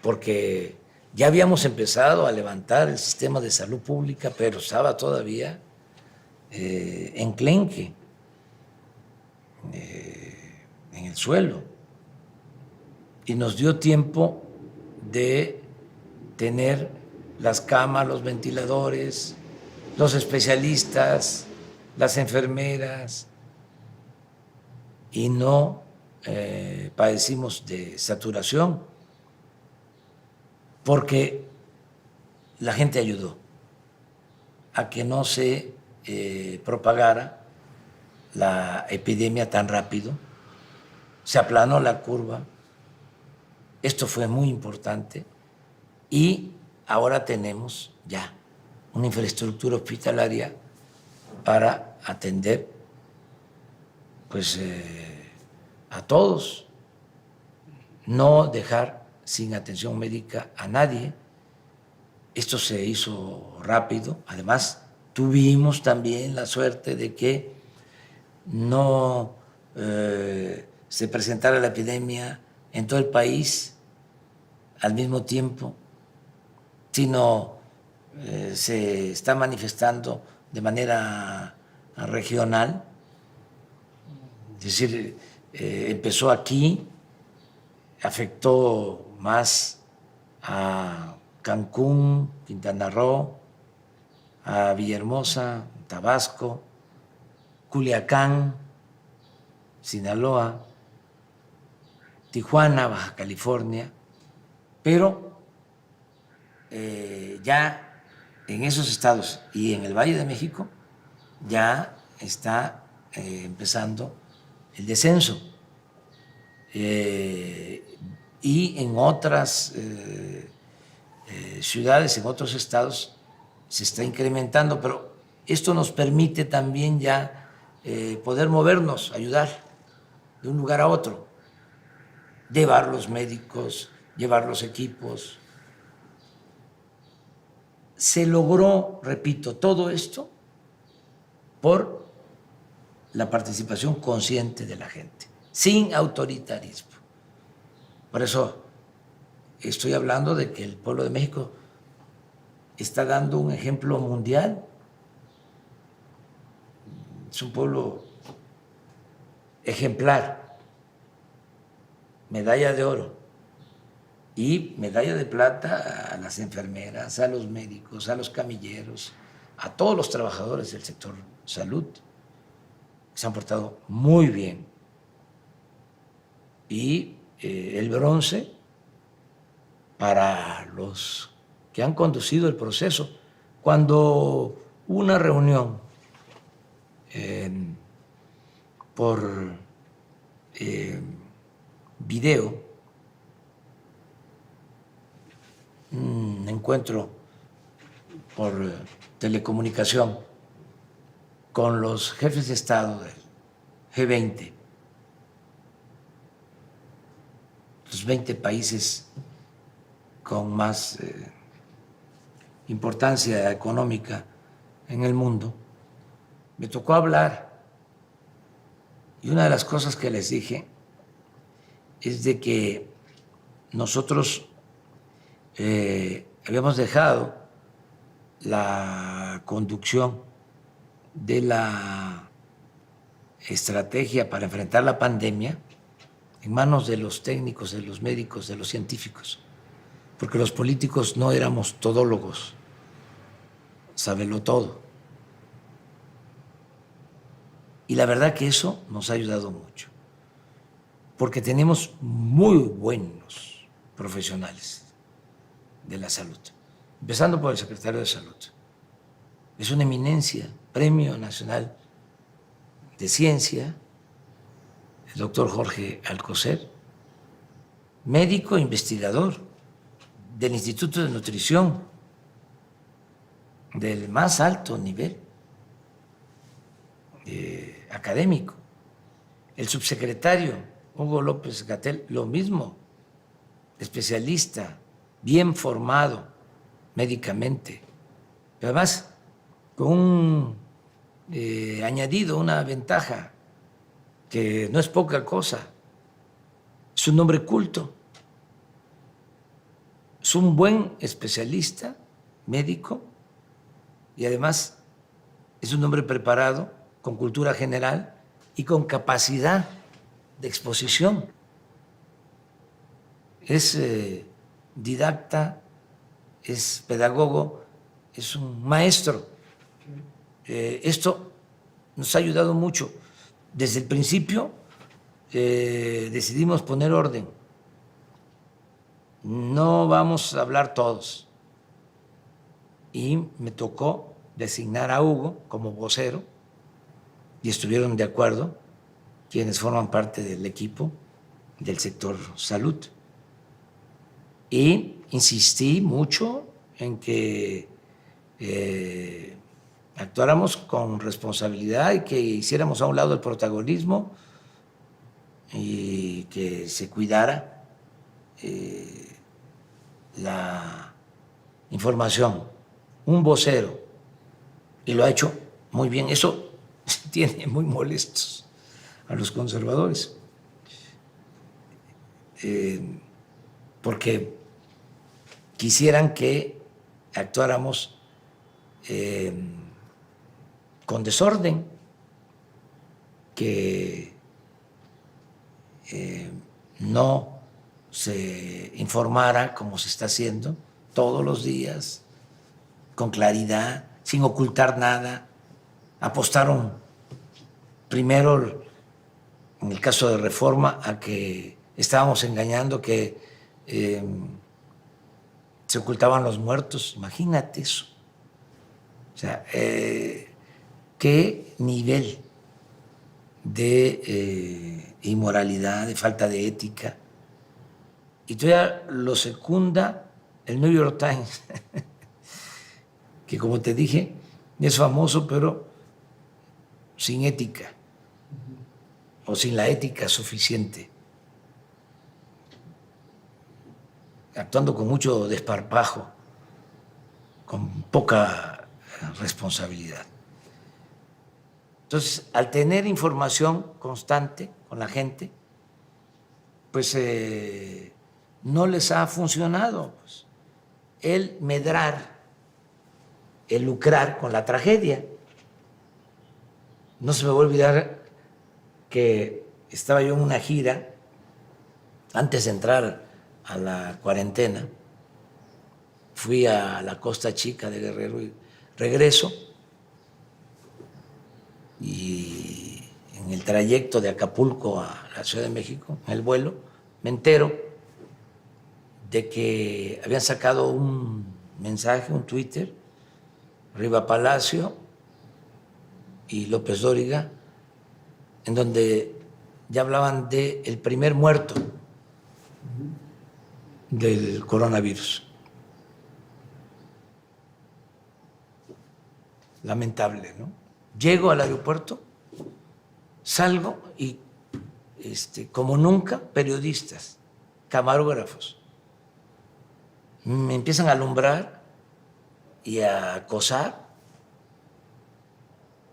porque ya habíamos empezado a levantar el sistema de salud pública, pero estaba todavía enclenque, en el suelo. Y nos dio tiempo de tener las camas, los ventiladores, los especialistas, las enfermeras, y no padecimos de saturación, porque la gente ayudó a que no se propagara la epidemia tan rápido, se aplanó la curva. Esto fue muy importante y ahora tenemos ya una infraestructura hospitalaria para atender pues a todos, no dejar sin atención médica a nadie. Esto se hizo rápido. Además, tuvimos también la suerte de que no se presentara la epidemia en todo el país al mismo tiempo, sino se está manifestando de manera regional. Es decir, empezó aquí, afectó más a Cancún, Quintana Roo, a Villahermosa, Tabasco, Culiacán, Sinaloa, Tijuana, Baja California, pero ya en esos estados y en el Valle de México ya está empezando el descenso, y en otras ciudades, en otros estados se está incrementando, pero esto nos permite también ya poder movernos, ayudar de un lugar a otro, llevar los médicos, llevar los equipos. Se logró, repito, todo esto por la participación consciente de la gente, sin autoritarismo. Por eso estoy hablando de que el pueblo de México está dando un ejemplo mundial. Es un pueblo ejemplar, medalla de oro y medalla de plata a las enfermeras, a los médicos, a los camilleros, a todos los trabajadores del sector salud, que se han portado muy bien. Y el bronce para los que han conducido el proceso. Cuando hubo una reunión por video, un encuentro por telecomunicación con los jefes de Estado del G20, los 20 países con más importancia económica en el mundo, me tocó hablar, y una de las cosas que les dije es de que nosotros habíamos dejado la conducción de la estrategia para enfrentar la pandemia en manos de los técnicos, de los médicos, de los científicos, porque los políticos no éramos todólogos, sabelo todo. Y la verdad que eso nos ha ayudado mucho, porque tenemos muy buenos profesionales de la salud, empezando por el secretario de Salud. Es una eminencia, Premio Nacional de Ciencia, el doctor Jorge Alcocer, médico investigador del Instituto de Nutrición del más alto nivel académico. El subsecretario Hugo López-Gatell, lo mismo, especialista, bien formado médicamente, pero además con un añadido, una ventaja que no es poca cosa, es un hombre culto, es un buen especialista médico y además es un hombre preparado, con cultura general y con capacidad de exposición. Es didacta, es pedagogo, es un maestro. Esto nos ha ayudado mucho. Desde el principio decidimos poner orden. No vamos a hablar todos. Y me tocó designar a Hugo como vocero y estuvieron de acuerdo quienes forman parte del equipo del sector salud. Y insistí mucho en que actuáramos con responsabilidad y que hiciéramos a un lado el protagonismo y que se cuidara la información. Un vocero, y lo ha hecho muy bien. Eso tiene muy molestos a los conservadores, porque quisieran que actuáramos con desorden, que no se informara como se está haciendo todos los días, con claridad, sin ocultar nada. Apostaron primero, en el caso de Reforma, a que estábamos engañando, que se ocultaban los muertos. Imagínate eso. O sea, qué nivel de inmoralidad, de falta de ética. Y todavía lo secunda el New York Times, que como te dije, es famoso, pero sin ética, o sin la ética suficiente, actuando con mucho desparpajo, con poca responsabilidad. Entonces, al tener información constante con la gente, pues no les ha funcionado pues, el medrar, el lucrar con la tragedia. No se me va a olvidar que estaba yo en una gira antes de entrar a la cuarentena. Fui a la Costa Chica de Guerrero y regreso, y en el trayecto de Acapulco a la Ciudad de México, en el vuelo, me entero de que habían sacado un mensaje, un Twitter, Riva Palacio y López Dóriga, en donde ya hablaban del primer muerto del coronavirus. Lamentable, ¿no? Llego al aeropuerto, salgo y como nunca, periodistas, camarógrafos, me empiezan a alumbrar y a acosar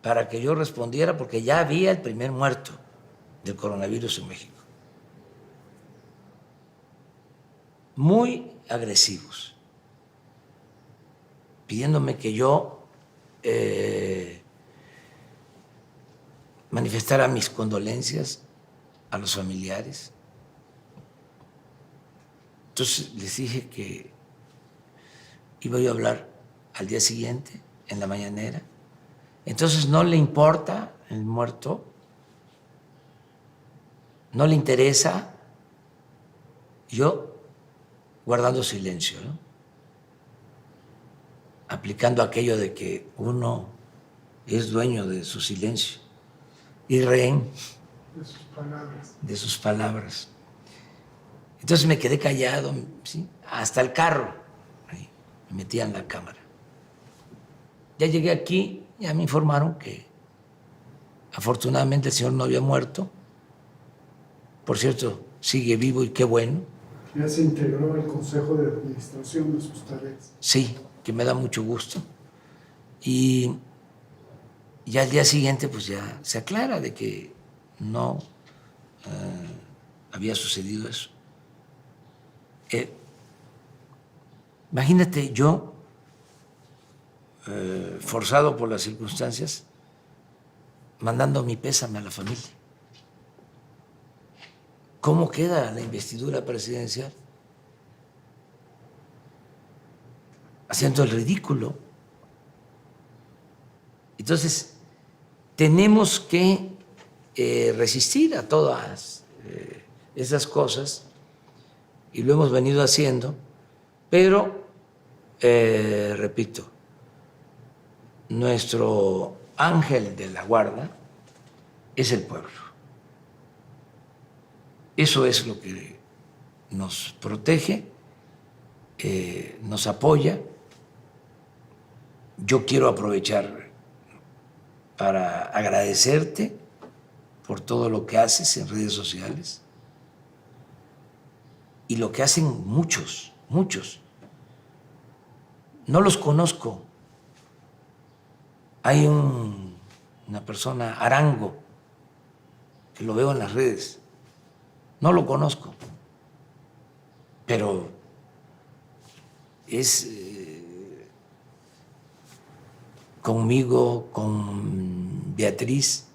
para que yo respondiera, porque ya había el primer muerto del coronavirus en México. Muy agresivos, pidiéndome que yo manifestara mis condolencias a los familiares. Entonces les dije que iba yo a hablar al día siguiente, en la mañanera. Entonces no le importa el muerto, no le interesa, yo guardando silencio, ¿no? Aplicando aquello de que uno es dueño de su silencio y rehén de sus palabras. Entonces me quedé callado, ¿sí? Hasta el carro, ahí, me metía en la cámara. Ya llegué aquí, ya me informaron que afortunadamente el señor no había muerto. Por cierto, sigue vivo y qué bueno. Ya se integró al Consejo de Administración de sus tareas. Sí, que me da mucho gusto. Y ya al día siguiente pues ya se aclara de que no había sucedido eso. Imagínate yo, forzado por las circunstancias, mandando mi pésame a la familia. ¿Cómo queda la investidura presidencial? Haciendo el ridículo. Entonces, tenemos que resistir a todas esas cosas y lo hemos venido haciendo, pero, repito, nuestro ángel de la guarda es el pueblo. Eso es lo que nos protege, nos apoya. Yo quiero aprovechar para agradecerte por todo lo que haces en redes sociales y lo que hacen muchos, muchos. No los conozco. Hay una persona, Arango, que lo veo en las redes. No lo conozco, pero es conmigo, con Beatriz,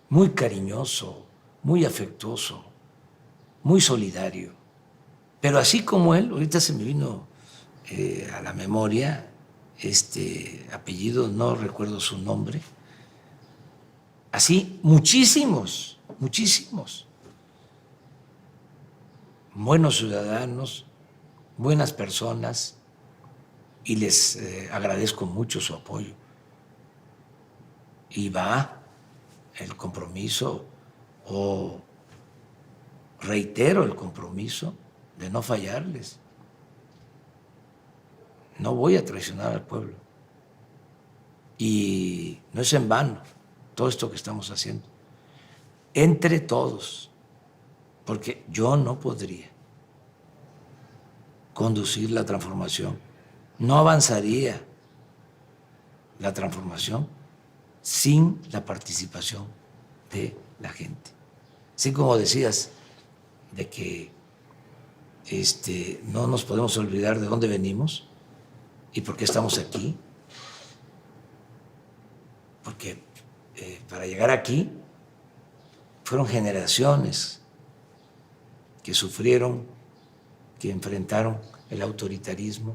muy cariñoso, muy afectuoso, muy solidario. Pero así como él, ahorita se me vino a la memoria este apellido, no recuerdo su nombre, así muchísimos, muchísimos. Buenos ciudadanos, buenas personas, y les agradezco mucho su apoyo. Y va el compromiso, o reitero el compromiso de no fallarles. No voy a traicionar al pueblo. Y no es en vano todo esto que estamos haciendo. Entre todos. Porque yo no podría conducir la transformación, no avanzaría la transformación sin la participación de la gente. Así como decías, de que no nos podemos olvidar de dónde venimos y por qué estamos aquí, porque para llegar aquí fueron generaciones que sufrieron, que enfrentaron el autoritarismo.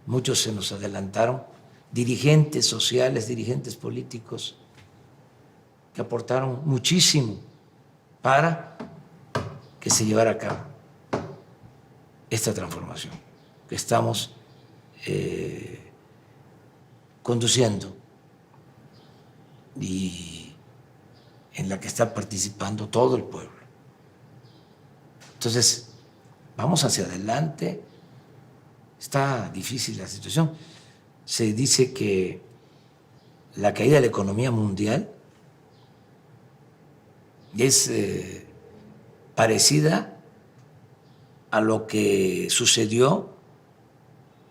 Muchos se nos adelantaron, dirigentes sociales, dirigentes políticos, que aportaron muchísimo para que se llevara a cabo esta transformación que estamos conduciendo y en la que está participando todo el pueblo. Entonces, vamos hacia adelante. Está difícil la situación. Se dice que la caída de la economía mundial es parecida a lo que sucedió,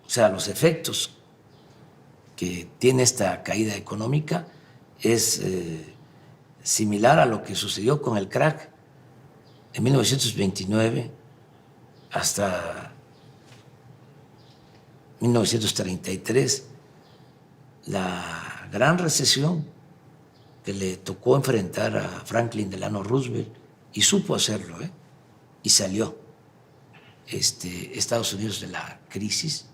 o sea, los efectos que tiene esta caída económica es similar a lo que sucedió con el crack en 1929 hasta 1933, la gran recesión que le tocó enfrentar a Franklin Delano Roosevelt, y supo hacerlo, y salió Estados Unidos de la crisis,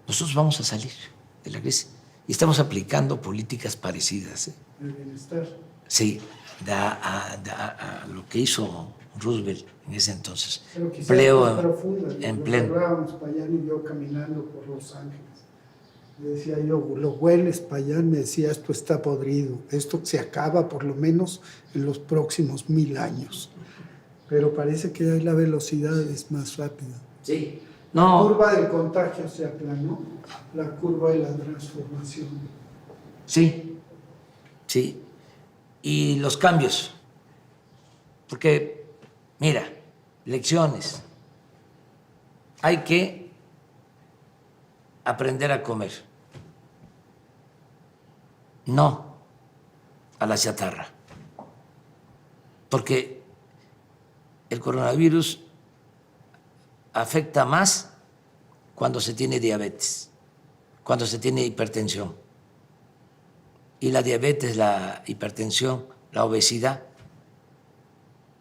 nosotros vamos a salir de la crisis y estamos aplicando políticas parecidas. El bienestar. Sí, a lo que hizo Roosevelt en ese entonces. Pero quizás Empleo más profunda. en pleno. Hablábamos Payán y yo caminando por Los Ángeles. Le decía yo, lo hueles, Payán, me decía, esto está podrido, esto se acaba por lo menos en los próximos 1000 años. Pero parece que ahí la velocidad es más rápida. Sí. La No. curva del contagio se aplanó, la curva de la transformación. Sí, sí. Y los cambios. Porque, mira, lecciones. Hay que aprender a comer. No a la chatarra. Porque el coronavirus afecta más cuando se tiene diabetes, cuando se tiene hipertensión. Y la diabetes, la hipertensión, la obesidad,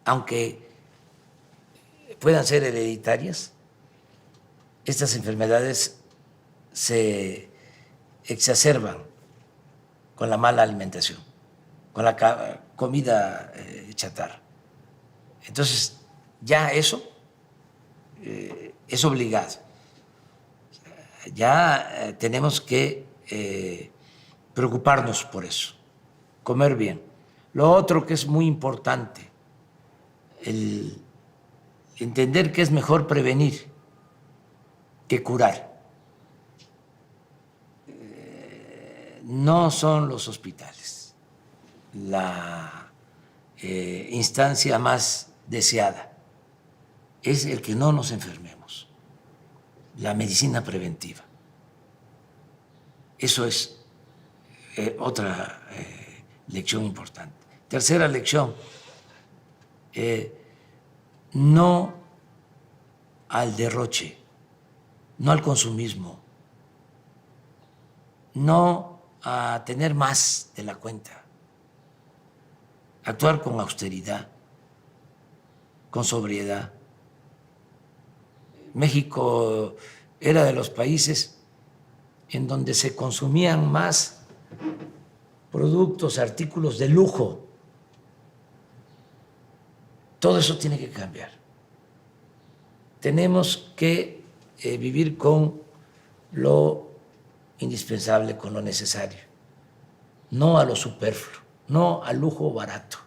aunque puedan ser hereditarias, estas enfermedades se exacerban con la mala alimentación, con la comida chatarra. Entonces, ya eso es obligado. Ya tenemos que preocuparnos por eso, comer bien. Lo otro que es muy importante, el entender que es mejor prevenir que curar. No son los hospitales la instancia más deseada, es el que no nos enfermemos, la medicina preventiva. Eso es otra lección importante. Tercera lección, no al derroche, no al consumismo, no a tener más de la cuenta, actuar con austeridad, con sobriedad. México era de los países en donde se consumían más productos, artículos de lujo. Todo eso tiene que cambiar. Tenemos que vivir con lo indispensable, con lo necesario, no a lo superfluo, no al lujo barato.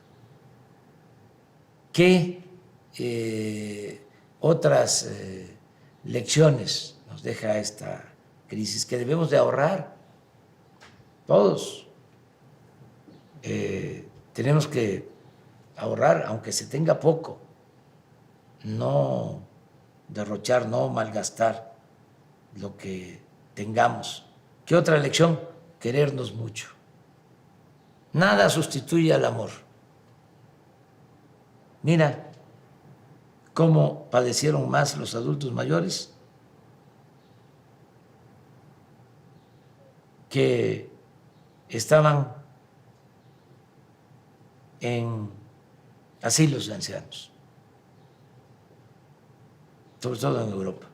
¿Qué otras lecciones nos deja esta crisis? Que debemos de ahorrar todos. Tenemos que ahorrar, aunque se tenga poco, no derrochar, no malgastar lo que tengamos. ¿Qué otra lección? Querernos mucho. Nada sustituye al amor. Mira cómo padecieron más los adultos mayores que estaban en asilos de ancianos, sobre todo en Europa.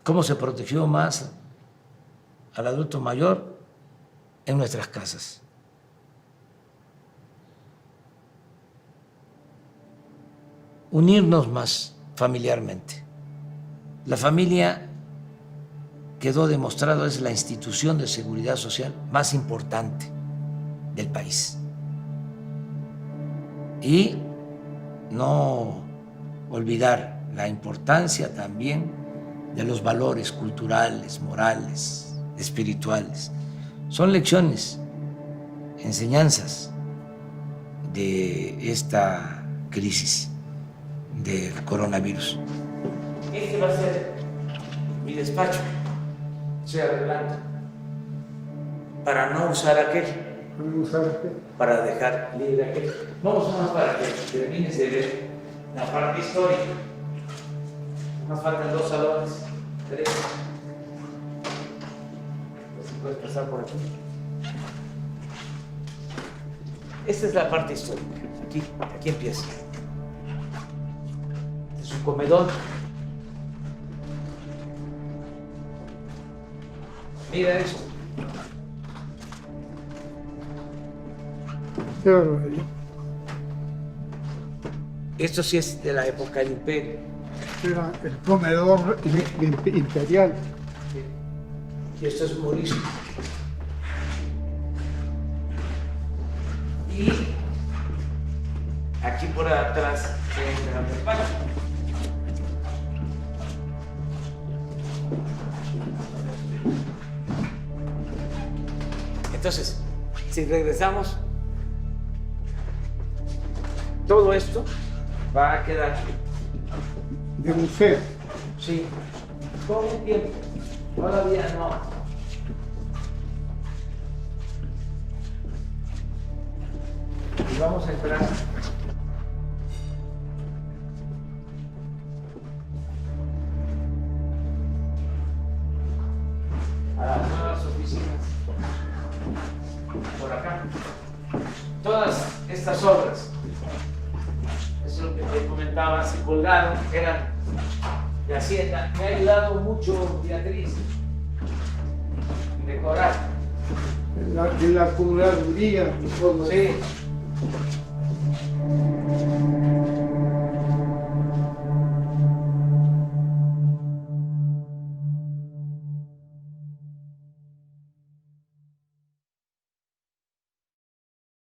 ¿Cómo se protegió más al adulto mayor? En nuestras casas. Unirnos más familiarmente. La familia, quedó demostrado, es la institución de seguridad social más importante del país. Y no olvidar la importancia también de los valores culturales, morales, espirituales. Son lecciones, enseñanzas de esta crisis del coronavirus. Este va a ser mi despacho. Estoy arreglando para no usar aquel, para dejar libre aquel. Vamos más para que termines de ver la parte histórica. Nos faltan 2 salones, 3. Puedes pasar por aquí. Esta es la parte histórica. Aquí empieza. Se comedor. Mira esto. Qué barbaridad. Esto sí es de la época del Imperio. Era el comedor imperial. Y esto es morisco. Y aquí por atrás se entra el patio. Entonces, si regresamos, todo esto va a quedar De museo. sí, con un tiempo. Todavía no. Y vamos a entrar a las nuevas oficinas por acá. Todas estas obras, eso es lo que te comentaba, se colgaron, eran de Hacienda. Me ha ayudado mucho Beatriz en decorar. De la curaduría y todo Sí. eso.